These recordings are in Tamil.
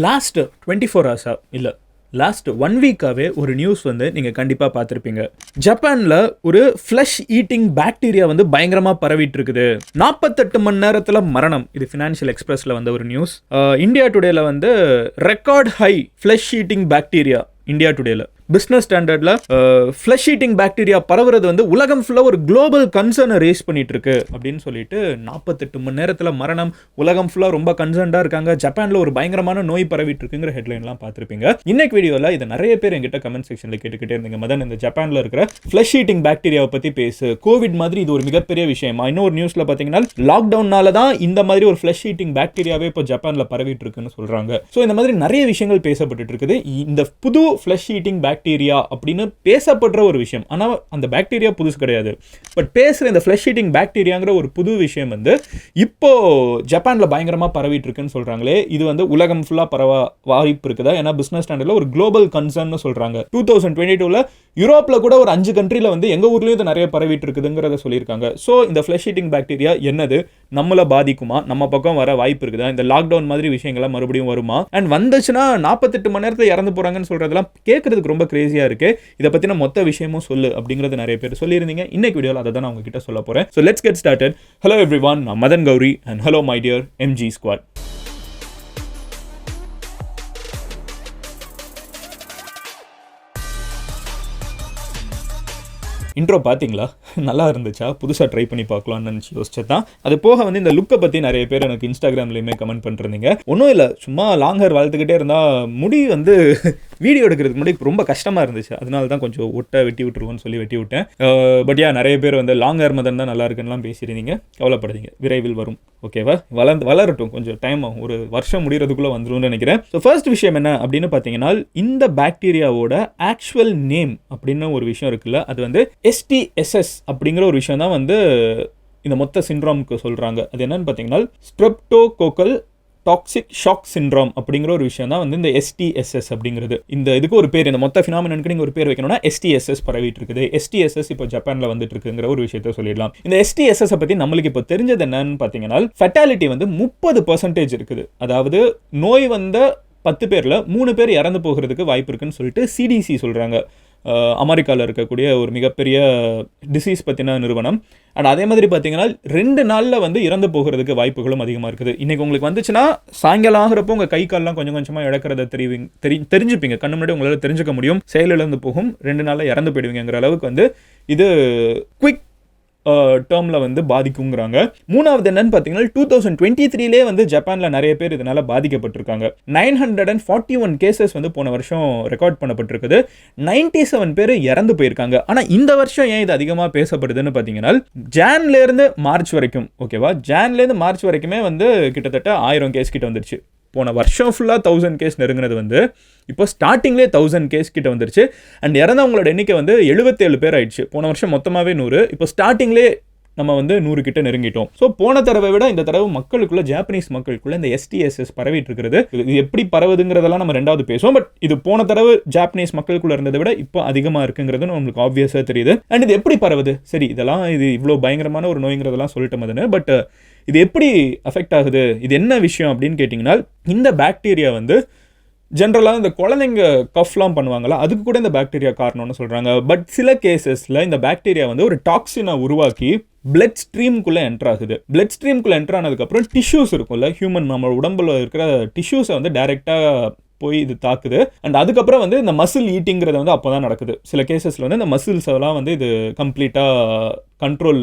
லாஸ்ட் 24 ஹவர்ஸா இல்லை லாஸ்ட் 1 வீக்காகவே ஒரு நியூஸ் வந்து நீங்கள் கண்டிப்பாக பார்த்துருப்பீங்க. ஜப்பானில் ஒரு ஃப்ளஷ் ஈட்டிங் பாக்டீரியா வந்து பயங்கரமாக பரவிட்டு இருக்குது. 48 மணி நேரத்தில் மரணம். இது ஃபினான்ஷியல் எக்ஸ்பிரஸில் வந்த ஒரு நியூஸ். இந்தியா டுடேல வந்து record high flesh eating bacteria. India டுடேல பிஸ்னஸ் ஸ்டாண்டர்டில் ஃப்ளஷ் ஈட்டிங் பாக்டீரியா பரவுறது வந்து உலகம் ஃபுல்லாக ஒரு குளோபல் கன்சர்னை ரேஸ் பண்ணிட்டு இருக்கு அப்படின்னு சொல்லிட்டு 48 மணி நேரத்தில் மரணம். உலகம் ஃபுல்லாக ரொம்ப கன்சர்ன்டாக இருக்காங்க. ஜப்பானில் ஒரு பயங்கரமான நோய் பரவிட்டு இருக்குங்கிற ஹெட்லைன்லாம் பார்த்துருப்பீங்க. இன்னைக்கு வீடியோவில் இதை நிறைய பேர் எங்கிட்ட கமெண்ட் செக்ஷனில் கேட்டுக்கிட்டே இருந்தீங்க. மதன், இந்த ஜப்பானில் இருக்கிற ஃப்ளஷ் ஈட்டிங் பாக்டீரியாவை பற்றி பேசு. கோவிட் மாதிரி இது ஒரு மிகப்பெரிய விஷயமா? இன்னொரு நியூஸில் பார்த்தீங்கன்னா லாக்டவுனால தான் இந்த மாதிரி ஒரு ஃப்ளஷ் ஈட்டிங் பாக்டீரியாவே இப்போ ஜப்பானில் பரவிட்டு இருக்குன்னு சொல்கிறாங்க. ஸோ இந்த மாதிரி நிறைய விஷயங்கள் பேசப்பட்டு இருக்குது. இந்த புது ஃப்ளஷ் ஈட்டிங் பாக்டீரியா அப்படின்னு பேசப்படுற ஒரு விஷயம். ஆனால் அந்த பாக்டீரியா புதுசு கிடையாது. பட் பேசுகிற இந்த ஃப்ளஷ் ஈட்டிங் பாக்டீரியாங்கிற ஒரு புது விஷயம் வந்து இப்போ ஜப்பானில் பயங்கரமாக பரவிட்டு இருக்குன்னு சொல்கிறாங்களே. இது வந்து உலகம் ஃபுல்லாக பரவ வாய்ப்பு இருக்குதா? ஏன்னா பிஸ்னஸ் ஸ்டாண்டர்டில் ஒரு குளோபல் கன்சர்ன்னு சொல்கிறாங்க. 2022 யூரோப்பில் கூட ஒரு 5 கண்ட்ரியில் வந்து எங்கள் ஊர்லேயும் இது நிறைய பரவிட்டு இருக்குதுங்கிறத சொல்லியிருக்காங்க. ஸோ இந்த ஃப்ளஷ் ஈட்டிங் பாக்டீரியா என்னது, நம்மளை பாதிக்குமா, நம்ம பக்கம் வர வாய்ப்பு இருக்குதா, இந்த லாக்டவுன் மாதிரி விஷயங்கள்லாம் மறுபடியும் வருமா, அண்ட் வந்துச்சுன்னா 48 மணி நேரத்தில் இறந்து போகிறாங்கன்னு சொல்கிறதெல்லாம் கேட்கறதுக்கு ரொம்ப கிரேசியாக இருக்கு. இதை பற்றின மொத்த விஷயமும் சொல்லு அப்படிங்கிறது நிறைய பேர் சொல்லியிருந்தீங்க. இன்னைக்கு வீடியோவில் அதை தான் நான் உங்ககிட்ட சொல்ல போகிறேன். So let's get started. Hello everyone, நான் Madan Gowri and hello my dear MG squad. Intro பார்த்தீங்களா? நல்லா இருந்துச்சா? புதுசாக ட்ரை பண்ணி பார்க்கலான்னு நினச்சி யோசிச்சது தான். அது போக வந்து இந்த லுக்கை பற்றி நிறைய பேர் எனக்கு இன்ஸ்டாகிராம்லேயுமே கமெண்ட் பண்ணிருந்தீங்க. ஒன்றும் இல்லை, சும்மா லாங் ஹேர் வளர்த்துக்கிட்டே இருந்தால் முடி வந்து வீடியோ எடுக்கிறதுக்கு முன்னாடி ரொம்ப கஷ்டமாக இருந்துச்சு. அதனால தான் கொஞ்சம் வெட்டி விட்டுருவோன்னு சொல்லி வெட்டி விட்டேன். பட் நிறைய பேர் வந்து லாங் ஹேர் மதன் தான் நல்லா இருக்குன்னுலாம் பேசியிருந்தீங்க. கவலைப்படாதீங்க, விரைவில் வரும். ஓகேவா? வளரட்டும், கொஞ்சம் டைம் ஆகும். ஒரு வருஷம் முடிகிறதுக்குள்ளே வந்துரும்னு நினைக்கிறேன். ஸோ ஃபர்ஸ்ட் விஷயம் என்ன அப்படின்னு பார்த்தீங்கன்னா, இந்த பாக்டீரியாவோட ஆக்சுவல் நேம் அப்படின்னு ஒரு விஷயம் இருக்குல்ல, அது வந்து STSS அப்படிங்கிற ஒரு விஷயம் தான் வந்து இந்த மொத்த சிண்ட்ரோமுக்கு சொல்கிறாங்க. அது என்னன்னு பார்த்தீங்கன்னா, Streptococcal Toxic Shock Syndrome அப்படிங்கிற ஒரு விஷயம் தான் வந்து இந்த STSS அப்படிங்கிறது. இந்த இதுக்கு ஒரு பேர், இந்த மொத்த ஃபினாமினனுக்கு நீங்கள் ஒரு பேர் வைக்கணும்னா STSS பரவிட்டு இருக்குது. STSS இப்போ ஜப்பானில் வந்துட்டு இருக்குங்கிற ஒரு விஷயத்த சொல்லிடலாம். இந்த STSS பற்றி நம்மளுக்கு இப்போ தெரிஞ்சது என்னன்னு பார்த்தீங்கன்னா, ஃபெட்டாலிட்டி வந்து 30% இருக்குது. அதாவது நோய் வந்த 10 பேரில் 3 பேர் இறந்து போகிறதுக்கு வாய்ப்பு இருக்குன்னு சொல்லிட்டு CDC சொல்கிறாங்க. அமெரிக்காவில் இருக்கக்கூடிய ஒரு மிகப்பெரிய டிசீஸ் பற்றின நிறுவனம். அண்ட் அதே மாதிரி பார்த்தீங்கன்னா 2 நாளில் வந்து இறந்து போகிறதுக்கு வாய்ப்புகளும் அதிகமாக இருக்குது. இன்றைக்கி உங்களுக்கு வந்துச்சுன்னா சாயங்காலம் ஆகிறப்போ உங்கள் கை கால்லாம் கொஞ்சம் கொஞ்சமாக இழக்கிறத தெரிஞ்சுப்பீங்க. கண்ணு முன்னாடி உங்களால் தெரிஞ்சுக்க முடியும். செயலிழந்து போகும், 2 நாளில் இறந்து போயிடுவீங்கிற அளவுக்கு வந்து இது குவிக் டேர்மில் வந்து பாதிக்குங்கிறாங்க. மூணாவது என்னன்னு பார்த்தீங்கன்னா, 2023 வந்து ஜப்பானில் நிறைய பேர் இதனால் பாதிக்கப்பட்டிருக்காங்க. 941 கேசஸ் வந்து போன வருஷம் ரெக்கார்ட் பண்ணப்பட்டிருக்குது. 97 பேர் இறந்து போயிருக்காங்க. ஆனால் இந்த வருஷம் ஏன் இது அதிகமாக பேசப்படுதுன்னு பார்த்தீங்கன்னா, ஜான்லேருந்து மார்ச் வரைக்கும், ஓகேவா, ஜான்லேருந்து மார்ச் வரைக்குமே வந்து கிட்டத்தட்ட 1000 கேஸ் கிட்ட வந்துருச்சு. போன வருஷம் ஃபுல்லாக 1000 கேஸ் நெருங்கினது வந்து இப்போ ஸ்டார்டிங்லேயே 1000 கேஸ் கிட்ட வந்துருச்சு. அண்ட் இறந்தவங்களோட எண்ணிக்கை வந்து 77 பேர் ஆயிடுச்சு. போன வருஷம் மொத்தமாகவே 100, இப்போ ஸ்டார்டிங்லேயே நம்ம வந்து 100 கிட்ட நெருங்கிட்டோம். ஸோ போன தடவை விட இந்த தடவை மக்களுக்குள்ள, ஜாப்பனீஸ் மக்களுக்குள்ள இந்த STSS பரவிட்டு இருக்கிறது. இது எப்படி பரவுதுங்கிறதெல்லாம் நம்ம ரெண்டாவது பேசுவோம். பட் இது போன தடவை ஜாப்பனீஸ் மக்களுக்குள்ள இருந்ததை விட இப்போ அதிகமாக இருக்குங்கிறது நம்மளுக்கு ஆப்வியஸாக தெரியுது. அண்ட் இது எப்படி பரவுது? சரி, இதெல்லாம் இது இவ்வளோ பயங்கரமான ஒரு நோய்ங்கிறதெல்லாம் சொல்லிட்டு மதன்னு, பட் இது எப்படி அஃபெக்ட் ஆகுது, இது என்ன விஷயம் அப்படின்னு கேட்டிங்கன்னா, இந்த பாக்டீரியா வந்து ஜென்ரலாக இந்த குழந்தைங்க கஃப்லாம் பண்ணுவாங்களா, அதுக்கு கூட இந்த பாக்டீரியா காரணம்னு சொல்கிறாங்க. பட் சில கேசஸில் இந்த பாக்டீரியா வந்து ஒரு டாக்ஸினை உருவாக்கி பிளட் ஸ்ட்ரீம்குள்ளே என்டர் ஆகுது. பிளட் ஸ்ட்ரீம்குள்ளே என்டர் ஆனதுக்கப்புறம் டிஷ்யூஸ் இருக்கும்ல, ஹியூமன் நம்ம உடம்புல இருக்கிற டிஷ்யூஸை வந்து டைரெக்டாக போய் இது தாக்குது. அண்ட் அதுக்கப்புறம் வந்து இந்த மசில் ஈட்டிங்கிறது வந்து அப்போ தான் நடக்குது. சில கேசஸில் வந்து இந்த மசில்ஸ் எல்லாம் வந்து இது கம்ப்ளீட்டாக கண்ட்ரோல்,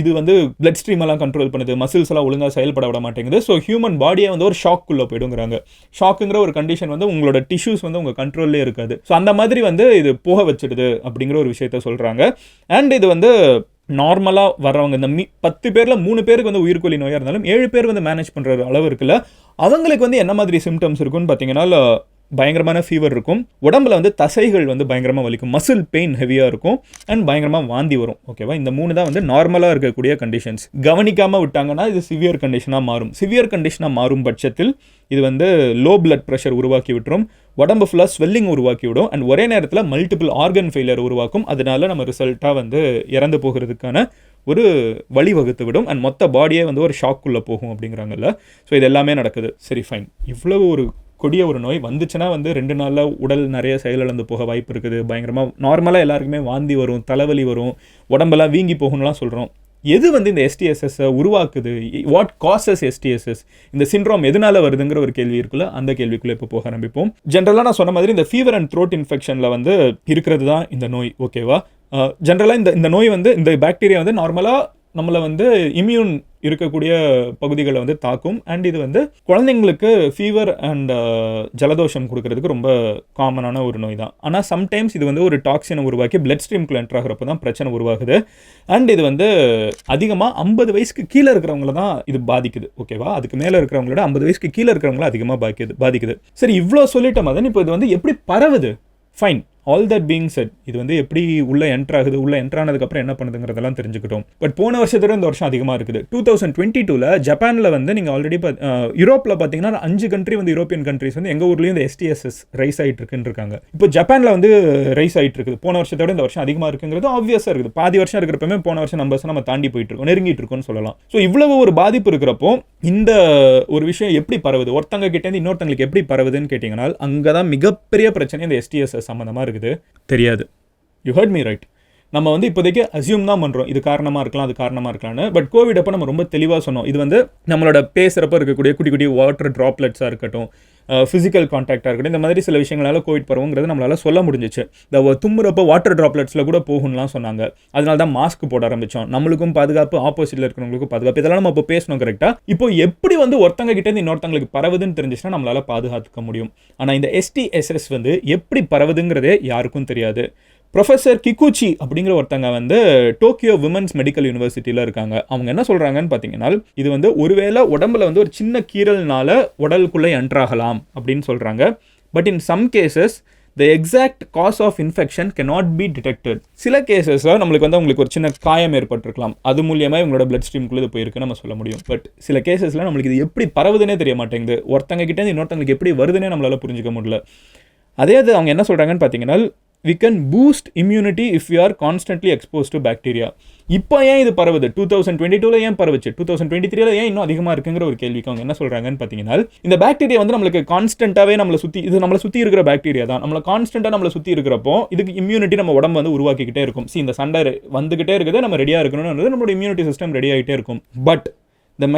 இது வந்து பிளட் ஸ்ட்ரீம் எல்லாம் கண்ட்ரோல் பண்ணுது, மசில்ஸ் எல்லாம் ஒழுங்காக செயல்பட விட மாட்டேங்குது. ஸோ ஹியூமன் பாடியை வந்து ஒரு ஷாக்குள்ளே போயிடுங்கிறாங்க. ஷாக்குங்கிற ஒரு கண்டிஷன் வந்து உங்களோட டிஷ்யூஸ் வந்து உங்கள் கண்ட்ரோல்லே இருக்காது. ஸோ அந்த மாதிரி வந்து இது போக வச்சிடுது அப்படிங்கிற ஒரு விஷயத்த சொல்கிறாங்க. அண்ட் இது வந்து நார்மலாக வர்றவங்க, இந்த 10 பேரில் 3 பேருக்கு வந்து உயிர்கொல்லி நோயாக இருந்தாலும் 7 பேர் வந்து மேனேஜ் பண்ணுற அளவு இருக்குல்ல, அவங்களுக்கு வந்து என்ன மாதிரி சிம்டம்ஸ் இருக்குன்னு பார்த்தீங்கன்னா, பயங்கரமான ஃபீவர் இருக்கும், உடம்புல வந்து தசைகள் வந்து பயங்கரமாக வலிக்கும், மசில் பெயின் ஹெவியாக இருக்கும், அண்ட் பயங்கரமாக வாந்தி வரும். ஓகேவா? இந்த 3 தான் வந்து நார்மலாக இருக்கக்கூடிய கண்டிஷன்ஸ். கவனிக்காமல் விட்டாங்கன்னா இது சிவியர் கண்டிஷனாக மாறும். சிவியர் கண்டிஷனாக மாறும் பட்சத்தில் இது வந்து லோ பிளட் ப்ரெஷர் உருவாக்கி விட்டுரும், உடம்பு ஃபுல்லாக ஸ்வெல்லிங் உருவாக்கி விடும், அண்ட் ஒரே நேரத்தில் மல்டிபிள் ஆர்கன் ஃபெயிலியர் உருவாக்கும். அதனால நம்ம ரிசல்ட்டாக வந்து இறந்து போகிறதுக்கான ஒரு வழிவகுத்து விடும். அண்ட் மொத்த பாடியே வந்து ஒரு ஷாக்குள்ளே போகும் அப்படிங்கிறாங்கல்ல. ஸோ இது எல்லாமே நடக்குது. சரி, ஃபைன். இவ்வளவு ஒரு கொடிய ஒரு நோய். வந்துச்சுன்னா வந்து 2 நாளில் உடல் நிறைய செயலிழந்து போக வாய்ப்பு இருக்குது. பயங்கரமாக நார்மலாக எல்லாருக்குமே வாந்தி வரும், தலைவலி வரும், உடம்பெல்லாம் வீங்கி போகும்லாம் சொல்கிறோம். எது வந்து இந்த STSS உருவாக்குது, வாட் காசஸ் STSS, இந்த சிண்ட்ரோம் எதனால வருதுங்கிற ஒரு கேள்வி இருக்குல்ல, அந்த கேள்விக்குள்ளே இப்போ போக ஆரம்பிப்போம். ஜென்ரலாக நான் சொன்ன மாதிரி இந்த ஃபீவர் அண்ட் த்ரோட் இன்ஃபெக்ஷனில் வந்து இருக்கிறது தான் இந்த நோய். ஓகேவா? ஜென்ரலாக இந்த நோய் வந்து இந்த பாக்டீரியா வந்து நார்மலாக நம்மளை வந்து இம்யூன் இருக்கக்கூடிய பகுதிகளை வந்து தாக்கும். அண்ட் இது வந்து குழந்தைங்களுக்கு ஃபீவர் அண்ட் ஜலதோஷம் கொடுக்கறதுக்கு ரொம்ப காமனான ஒரு நோய் தான். ஆனால் சம்டைம்ஸ் இது வந்து ஒரு டாக்ஸினை உருவாக்கி பிளட் ஸ்ட்ரீம்குள்ள என்டர் ஆகிறப்ப தான் பிரச்சனை உருவாகுது. அண்ட் இது வந்து அதிகமாக 50 வயசுக்கு கீழே இருக்கிறவங்கள தான் இது பாதிக்குது. ஓகேவா? அதுக்கு மேலே இருக்கிறவங்களோட 50 வயசுக்கு கீழே இருக்கிறவங்கள அதிகமாக பாதிக்குது. சரி, இவ்வளோ சொல்லிட்ட மதன், இப்போ இது வந்து எப்படி பரவுது? Fine, all that being said, இது வந்து எப்படி உள்ளே என்ட்ரு ஆகுது, உள்ளே என்ட்ரு ஆனதுக்கப்புறம் என்ன பண்ணுதுங்கிறதெல்லாம் தெரிஞ்சுக்கிட்டோம். பட் போன வருஷத்தோட இந்த வருஷம் அதிகமாக இருக்குது. 2022 ஜப்பானில் வந்து நீங்கள் ஆல்ரெடி யூரோப்பில் பார்த்தீங்கன்னா 5 கண்ட்ரி வந்து யூரோப்பியன் கண்ட்ரிஸ் வந்து எங்கள் ஊர்லேயும் இந்த STSS ரைஸ் ஆகிட்டு இருக்குன்னு இருக்காங்க. இப்போ ஜப்பானில் வந்து ரைஸ் ஆகிட்டு இருக்குது. போன வருஷத்தோட இந்த வருஷம் அதிகமாக இருக்குங்கிறது ஆப்வியஸாக இருக்குது. பாதி வருஷம் இருக்கிறப்பமே போன வருஷம் நம்பர்ஸ் நம்ம தாண்டி போயிட்டு இருக்கோம், நெருங்கிட்டு இருக்கோம்னு சொல்லலாம். ஸோ இவ்வளவு ஒரு பாதிப்பு இருக்கிறப்போ இந்த ஒரு விஷயம் எப்படி பரவுது, ஒருத்தங்க கிட்டேருந்து இன்னொருத்தங்களுக்கு எப்படி பரவுதுன்னு கேட்டிங்கன்னா, அங்கே தான் மிகப்பெரிய பிரச்சனை இந்த STSS சம்மந்தமாக இருக்குது. தெரியாது. You heard me right. நம்ம வந்து இப்போதைக்கு அசியூம் தான் பண்ணுறோம், இது காரணமாக இருக்கலாம், அது காரணமாக இருக்கலாம்னு. பட் கோவிட் அப்போ நம்ம ரொம்ப தெளிவாக சொன்னோம், இது வந்து நம்மளோட பேசுகிறப்ப இருக்கக்கூடிய குட்டி குட்டி வாட்டர் ட்ராப்லெட்ஸாக இருக்கட்டும், ஃபிசிக்கல் கான்டாக்டாக இருக்கட்டும், இந்த மாதிரி சில விஷயங்களால கோவிட் பரவுங்கிறது நம்மளால் சொல்ல முடிஞ்சிச்சு. இந்த தும்முறப்போ வாட்டர் ட்ராப்லெட்ஸில் கூட போகும்லாம் சொன்னாங்க. அதனால தான் மாஸ்க் போட ஆரம்பித்தோம். நம்மளுக்கும் பாதுகாப்பு, ஆப்போசிட்டில் இருக்கிறவங்களுக்கும் பாதுகாப்பு, இதெல்லாம் நம்ம இப்போ பேசணும். கரெக்டாக இப்போ எப்படி வந்து ஒருத்தங்க கிட்டேருந்து இன்னொருத்தங்களுக்கு பரவுதுன்னு தெரிஞ்சிச்சுன்னா நம்மளால் பாதுகாத்துக்க முடியும். ஆனால் இந்த STSS வந்து எப்படி பரவுதுங்கிறதே யாருக்கும் தெரியாது. ப்ரொஃபஸர் கிகுச்சி அப்படிங்கிற ஒருத்தங்க வந்து டோக்கியோ விமன்ஸ் மெடிக்கல் யூனிவர்சிட்டியில் இருக்காங்க. அவங்க என்ன சொல்கிறாங்கன்னு பார்த்தீங்கன்னா, இது வந்து ஒருவேளை உடம்புல வந்து ஒரு சின்ன கீறல்னால உடலுக்குள்ளே என்ட்ராகலாம் அப்படின்னு சொல்கிறாங்க. But in some cases the exact cause of infection cannot be detected. சில கேசஸில் நம்மளுக்கு வந்து உங்களுக்கு ஒரு சின்ன காயம் ஏற்பட்டிருக்கலாம், அது மூலியமாக இவங்களோட பிளட் ஸ்ட்ரீம்குள்ளே இது போயிருக்குன்னு நம்ம சொல்ல முடியும். பட் சில கேசஸில் நம்மளுக்கு இது எப்படி பரவுதுன்னே தெரிய மாட்டேங்குது, ஒருத்தங்க கிட்டே இன்னொருத்தங்களுக்கு எப்படி வருதுன்னே நம்மளால் புரிஞ்சிக்க முடியல. அதே அது அவங்க என்ன சொல்கிறாங்கன்னு பார்த்தீங்கன்னா, we can boost immunity if we are constantly exposed to bacteria. இப்போ ஏன் இது பரவுது? 2022 ஏன் பரவுச்சு? 2023 ஏன் இன்னும் அதிகமாக இருக்குங்கிற ஒரு கேள்விக்கு அவங்க என்ன சொல்கிறாங்கன்னு பார்த்தீங்கன்னா, இந்த பாக்டீரியா வந்து நம்மளுக்கு கான்ஸ்டன்ட்டாகவே நம்மளை சுற்றி இருக்கிற பாக்டீரியா தான். நம்மளை கான்ஸ்டன்ட்டாக நம்மளை சுற்றி இருக்கிறப்போ இதுக்கு இம்யூனிட்டி நம்ம உடம்பு வந்து உருவாக்கிக்கிட்டே இருக்கும். இந்த சண்டை வந்துகிட்டே இருக்குது, நம்ம ரெடியாக இருக்கணும்னு நம்மளோட இம்யூனிட்டி சிஸ்டம் ரெடி ஆகிட்டே இருக்கும். But the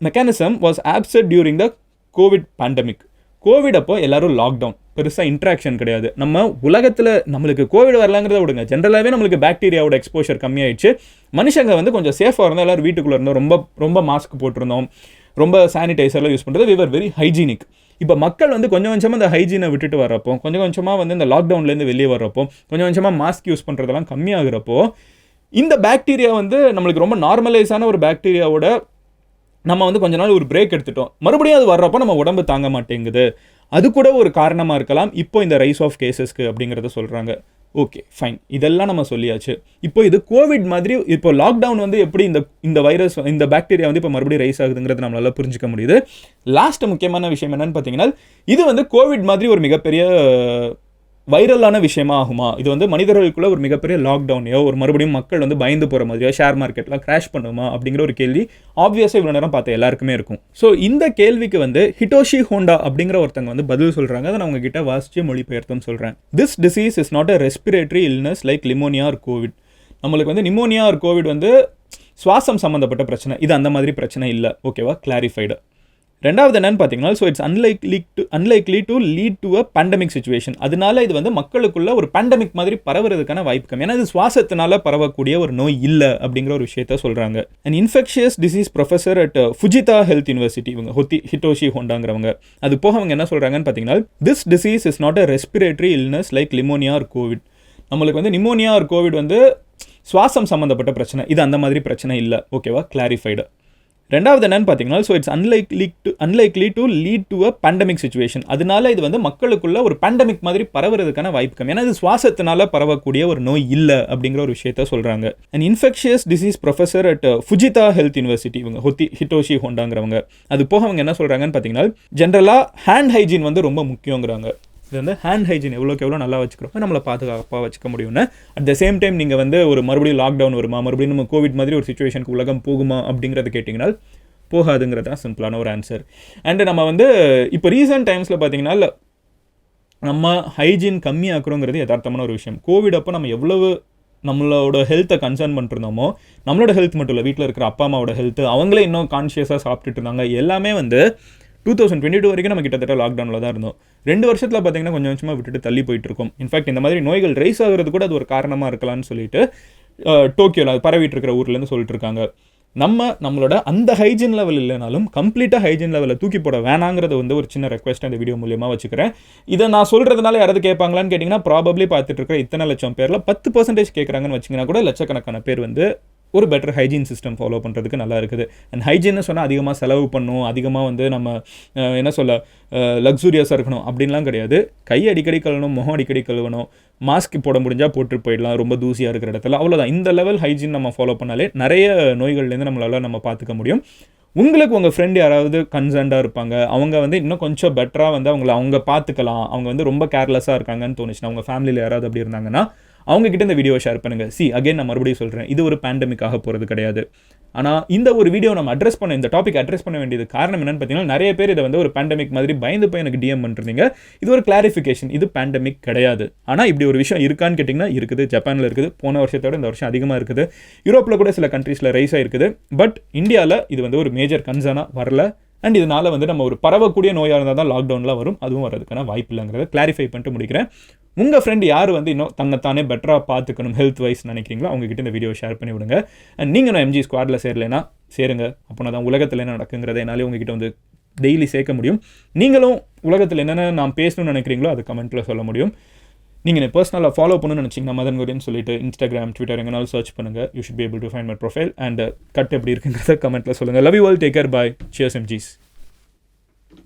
mechanism was absent during the COVID pandemic. Covid அப்போ எல்லாரும் லாக்டவுன், பெருசாக இன்ட்ராக்ஷன் கிடையாது. நம்ம உலகத்தில் நம்மளுக்கு கோவிட் வரலாங்கிறத விடுங்க, ஜென்ரலாகவே நம்மளுக்கு பாக்டீரியாவோட எக்ஸ்போஷர் கம்மியாயிடுச்சு. மனுஷங்க வந்து கொஞ்சம் சேஃபாக இருந்தோம், எல்லோரும் வீட்டுக்குள்ளே இருந்தோம், ரொம்ப மாஸ்க் போட்டிருந்தோம், ரொம்ப சானிடைசர்லாம் யூஸ் பண்ணுறது, வி வர் வெரி ஹைஜீனிக். இப்போ மக்கள் வந்து கொஞ்சம் கொஞ்சமாக இந்த ஹைஜீனை விட்டுட்டு வர்றப்போ, கொஞ்சம் கொஞ்சமாக வந்து இந்த லாக்டவுன்லேருந்து வெளியே வர்றப்போ, கொஞ்சம் கொஞ்சமாக மாஸ்க் யூஸ் பண்ணுறதெல்லாம் கம்மியாகிறப்போ, இந்த பாக்டீரியா வந்து நம்மளுக்கு ரொம்ப நார்மலைஸான ஒரு பாக்டீரியாவோட நம்ம வந்து கொஞ்ச நாள் ஒரு பிரேக் எடுத்துட்டோம். மறுபடியும் அது வர்றப்போ நம்ம உடம்பு தாங்க மாட்டேங்குது. அது கூட ஒரு காரணமாக இருக்கலாம் இப்போ இந்த ரைஸ் ஆஃப் கேசஸ்க்கு அப்படிங்கிறத சொல்கிறாங்க. ஓகே, ஃபைன், இதெல்லாம் நம்ம சொல்லியாச்சு. இப்போ இது கோவிட் மாதிரி இப்போ லாக்டவுன் வந்து எப்படி இந்த வைரஸ், இந்த பாக்டீரியா வந்து இப்போ மறுபடியும் ரைஸ் ஆகுதுங்கிறது நம்மளால புரிஞ்சிக்க முடியுது. லாஸ்ட் முக்கியமான விஷயம் என்னன்னு பார்த்தீங்கன்னா, இது வந்து கோவிட் மாதிரி ஒரு மிகப்பெரிய வைரலான விஷயமா ஆகுமா? இது வந்து மனிதர்களுக்குள்ள ஒரு மிகப்பெரிய லாக்டவுனையோ, ஒரு மறுபடியும் மக்கள் வந்து பயந்து போகிற மாதிரியோ, ஷேர் மார்க்கெட்லாம் கிராஷ் பண்ணுமா அப்படிங்கிற ஒரு கேள்வி ஆப்வியஸாக இவ்வளோ நேரம் பார்த்த எல்லாருக்குமே இருக்கும். ஸோ இந்த கேள்விக்கு வந்து ஹிட்டோஷி ஹோண்டா அப்படிங்கிற ஒருத்தங்க வந்து பதில் சொல்கிறாங்க. அதை நான் உங்ககிட்ட வாசிச்சு மொழிபெயர்த்தும் சொல்கிறேன். This disease is not a respiratory illness like pneumonia or COVID. நம்மளுக்கு வந்து நிமோனியா ஆர் கோவிட் வந்து சுவாசம் சம்மந்தப்பட்ட பிரச்சனை, இது அந்த மாதிரி பிரச்சனை இல்லை. ஓகேவா? கிளாரிஃபைடு. ரெண்டாவது என்னன்னு பார்த்தீங்கன்னா, so it's unlikely to lead to a pandemic situation. அதனால இது வந்து மக்களுக்குள்ள ஒரு பேண்டமிக் மாதிரி பரவுறதுக்கான வாய்ப்பு கம்மி. ஏன்னா இது சுவாசத்தினால பரவக்கூடிய ஒரு நோய் இல்லை அப்படிங்கிற ஒரு விஷயத்த சொல்கிறாங்க. And infectious disease professor at Fujita health university, இவங்க ஹிட்டோஷி ஹோண்டாங்கிறவங்க. அது போக அவங்க என்ன சொல்கிறாங்கன்னு பார்த்தீங்கன்னா, this disease is not a respiratory illness like pneumonia or COVID. நம்மளுக்கு வந்து நிமோனியா ஆர் கோவிட் வந்து சுவாசம் சம்மந்தப்பட்ட பிரச்சனை, இது அந்த மாதிரி பிரச்சனை இல்லை. ஓகேவா? கிளாரிஃபைடு. ரெண்டாவது என்னன்னு பார்த்தீங்கன்னா, so it's unlikely to lead to a pandemic situation. அதனால இது வந்து மக்களுக்குள்ள ஒரு பேண்டமிக் மாதிரி பரவுறதுக்கான வாய்ப்பு கம்மி. ஏன்னா இது சுவாசத்தினால பரவக்கூடிய ஒரு நோய் இல்லை அப்படிங்கிற ஒரு விஷயத்த சொல்கிறாங்க. And infectious disease professor at Fujita health university, இவங்க ஹிட்டோஷி ஹோண்டாங்கிறவங்க. அது போக அவங்க என்ன சொல்கிறாங்கன்னு பார்த்தீங்கன்னா, ஜென்ரலாக ஹேண்ட் ஹைஜீன் வந்து ரொம்ப முக்கியங்கிறாங்க. இது வந்து ஹேண்ட் ஹைஜீன் எவ்வளோக்கு எவ்வளோ நல்லா வச்சுக்கிறோம், நம்மளை பாதுகாப்பாக வச்சுக்க முடியும்னு. அட் த சேம் டைம் நீங்கள் வந்து ஒரு மறுபடியும் லாக்டவுன் வருமா, மறுபடியும் நம்ம கோவிட் மாதிரி ஒரு சிச்சுவேஷனுக்கு உலகம் போகுமா அப்படிங்கிறத கேட்டிங்கன்னா போகாதுங்கிறது தான் சிம்பிளான ஒரு ஆன்சர். அண்டு நம்ம வந்து இப்போ ரீசெண்ட் டைம்ஸில் பார்த்தீங்கன்னா நம்ம ஹைஜீன் கம்மியாக்குறோங்கிறது யதார்த்தமான ஒரு விஷயம். கோவிட் அப்போ நம்ம எவ்வளவு நம்மளோட ஹெல்த்தை கன்சர்ன் பண்ணிருந்தோமோ, நம்மளோட ஹெல்த் மட்டும் இல்லை, வீட்டில் இருக்கிற அப்பா அம்மாவோட ஹெல்த், அவங்களே இன்னும் கான்ஷியஸாக சாப்பிட்டுட்டு இருந்தாங்க. எல்லாமே வந்து 2022 வரைக்கும் நம்ம கிட்டத்தட்ட லாக்டவுனில் தான் இருந்தோம். 2 வருஷத்தில் பார்த்தீங்கன்னா கொஞ்சம் கொஞ்சமாக விட்டுட்டு தள்ளி போயிட்டு இருக்கோம். இன்ஃபேக்ட் இந்த மாதிரி நோய்கள் ரைஸ் ஆகிறது கூட அது ஒரு காரணமாக இருக்கலாம்னு சொல்லிட்டு டோக்கியோவில் அது பரவிட்டு இருக்கிற ஊர்லேருந்து சொல்லிட்டு இருக்காங்க. நம்மளோட அந்த ஹைஜீன் லெவல் இல்லைனாலும் கம்ப்ளீட்டாக ஹைஜீன் லெவலில் தூக்கி போட வேணாங்கிறது வந்து ஒரு சின்ன ரெக்வஸ்ட் இந்த வீடியோ மூலியமாக வச்சுக்கிறேன். இதை நான் சொல்கிறதுனால யாராவது கேட்பாங்களான்னு கேட்டிங்கன்னா, ப்ராபப்ளி பார்த்துட்டு இருக்கிற இத்தனை லட்சம் பேரில் 10% கேட்குறாங்கன்னு வச்சிங்கன்னா கூட லட்சக்கணக்கான பேர் வந்து ஒரு பெட்டர் ஹைஜீன் சிஸ்டம் ஃபாலோ பண்ணுறதுக்கு நல்லா இருக்குது. அண்ட் ஹைஜீன்னு சொன்னால் அதிகமாக செலவு பண்ணணும், அதிகமாக வந்து நம்ம என்ன சொல்ல லக்ஸூரியஸாக இருக்கணும் அப்படின்லாம் கிடையாது. கை அடிக்கடி கழுவணும், முகம் அடிக்கடி கழுவணும், மாஸ்க் போட முடிஞ்சால் போட்டு போயிடலாம் ரொம்ப தூசியாக இருக்கிற இடத்துல. அவ்வளோதான். இந்த லெவல் ஹைஜீன் நம்ம ஃபாலோ பண்ணாலே நிறைய நோய்கள்லேருந்து நம்மளால் நம்ம பார்த்துக்க முடியும். உங்களுக்கு உங்கள் ஃப்ரெண்ட் யாராவது கன்சர்ன்டாக இருப்பாங்க, அவங்க வந்து இன்னும் கொஞ்சம் பெட்டராக வந்து அவங்க பார்த்துக்கலாம், அவங்க வந்து ரொம்ப கேர்லெஸ்ஸாக இருக்காங்கன்னு தோணுச்சுன்னா, அவங்க ஃபேமிலியில் யாராவது அப்படி இருந்தாங்கன்னா அவங்ககிட்ட இந்த வீடியோவை ஷேர் பண்ணுங்கள். அகைன் நான் மறுபடியும் சொல்கிறேன், இது ஒரு பேண்டமிக்காக போகிறது கிடையாது. ஆனால் இந்த ஒரு வீடியோ நம்ம இந்த டாபிக் அட்ரஸ் பண்ண வேண்டியது காரணம் என்னன்னு பார்த்தீங்கன்னா, நிறைய பேர் இதை வந்து ஒரு பேண்டமிக் மாதிரி பயந்து போய் எனக்கு டிஎம் பண்ணிருந்தீங்க. இது ஒரு கிளாரிஃபிகேஷன், இது பேண்டமிக் கிடையாது. ஆனால் இப்படி ஒரு விஷயம் இருக்கான்னு கேட்டிங்கன்னா இருக்குது. ஜப்பானில் இருக்குது, போன வருஷத்தோட இந்த வருஷம் அதிகமாக இருக்குது. யூரோப்பில் கூட சில கண்ட்ரீஸில் ரைஸ் ஆகிருக்குது. பட் இந்தியாவில் இது வந்து ஒரு மேஜர் கன்சர்னாக வரல. அண்ட் இதனால் வந்து நம்ம ஒரு பரவக்கூடிய நோயாக இருந்தால் தான் லாக்டவுனில் வரும், அதுவும் வரதுக்கான வாய்ப்பு இல்லைங்கிறத கிளாரிஃபை பண்ணிட்டு முடிக்கிறேன். உங்கள் ஃப்ரெண்ட் யார் வந்து இன்னும் தன்னைத்தானே பெட்டராக பார்த்துக்கணும் ஹெல்த் வைஸ் நினைக்கிறீங்களோ அவங்ககிட்ட இந்த வீடியோ ஷேர் பண்ணி விடுங்க. அண்ட் நீங்கள் நான் எம்ஜி ஸ்குவாடில் சேரலைன்னா சேருங்க. அப்போனா தான் உலகத்தில் என்ன நடக்குங்கிறத என்னாலே உங்ககிட்ட வந்து டெய்லி சேர்க்க முடியும். நீங்களும் உலகத்தில் என்னென்ன நான் பேசணும்னு நினைக்கிறீங்களோ அது கமெண்ட்டில் சொல்ல முடியும். நீங்கள் என்ன பர்சனலாக ஃபாலோ பண்ணணும்னு நினச்சிங்கன்னா மதன் கௌரின்னு சொல்லிட்டு இன்ஸ்டாகிராம், ட்விட்டர் எங்கனாலும் சர்ச் பண்ணுங்கள். You should be able to find my profile. And cut எப்படி இருக்குங்கிறத கமெண்ட்டில் சொல்லுங்கள். Love you all, take care, bye, cheers எம்ஜிஸ்.